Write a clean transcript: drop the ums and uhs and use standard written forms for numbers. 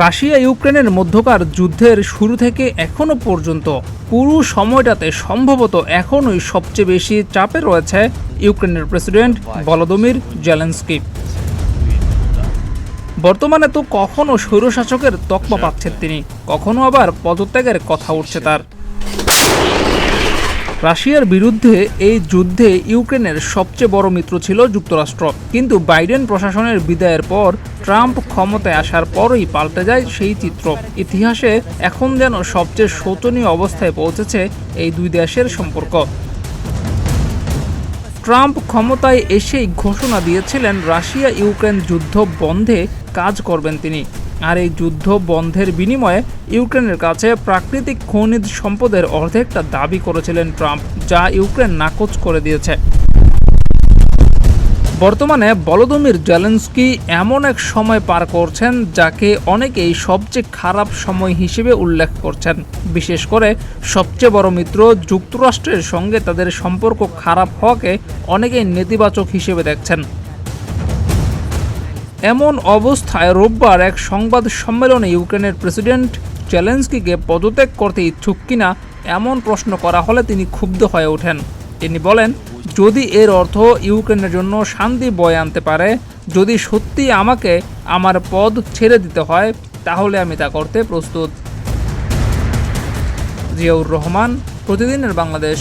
Russia ইউক্রেনের মধ্যকার যুদ্ধের শুরু থেকে এখনো পর্যন্ত পুরো সময়টাতে সম্ভবত এখনই সবচেয়ে বেশি চাপে রয়েছে ইউক্রেনের প্রেসিডেন্ট ভলোদিমির জেলেনস্কি। বর্তমানে তো কখনো স্বৈরশাসকের তকমা পাচ্ছেন তিনি, কখনো আবার পদত্যাগের কথা উঠছে তার। রাশিয়ার বিরুদ্ধে এই যুদ্ধে ইউক্রেনের সবচেয়ে বড় মিত্র ছিল যুক্তরাষ্ট্র, কিন্তু বাইডেন প্রশাসনের বিদায়ের পর ট্রাম্প ক্ষমতায় আসার পরই পাল্টে যায় সেই চিত্র। ইতিহাসে এখন যেন সবচেয়ে শোচনীয় অবস্থায় পৌঁছেছে এই দুই দেশের সম্পর্ক। ট্রাম্প ক্ষমতায় এসেই ঘোষণা দিয়েছিলেন রাশিয়া ইউক্রেন যুদ্ধ বন্ধে কাজ করবেন তিনি, আর এই যুদ্ধ বন্ধের বিনিময়ে ইউক্রেনের কাছে প্রাকৃতিক খনিজ সম্পদের অর্ধেকটা দাবি করেছিলেন ট্রাম্প, যা ইউক্রেন নাকচ করে দিয়েছে। বর্তমানে ভলোদিমির জেলেনস্কি এমন এক সময় পার করছেন যাকে অনেকেই সবচেয়ে খারাপ সময় হিসেবে উল্লেখ করছেন। বিশেষ করে সবচেয়ে বড় মিত্র যুক্তরাষ্ট্রের সঙ্গে তাদের সম্পর্ক খারাপ হওয়াকে অনেকেই নেতিবাচক হিসেবে দেখছেন। এমন অবস্থায় রোববার এক সংবাদ সম্মেলনে ইউক্রেনের প্রেসিডেন্ট জেলেনস্কিকে পদত্যাগ করতে ইচ্ছুক কিনা এমন প্রশ্ন করা হলে তিনি ক্ষুব্ধ হয়ে ওঠেন। তিনি বলেন, যদি এর অর্থ ইউক্রেনের জন্য শান্তি বয়ে আনতে পারে, যদি সত্যি আমাকে আমার পদ ছেড়ে দিতে হয়, তাহলে আমি তা করতে প্রস্তুত। জিয়াউর রহমান, প্রতিদিনের বাংলাদেশ।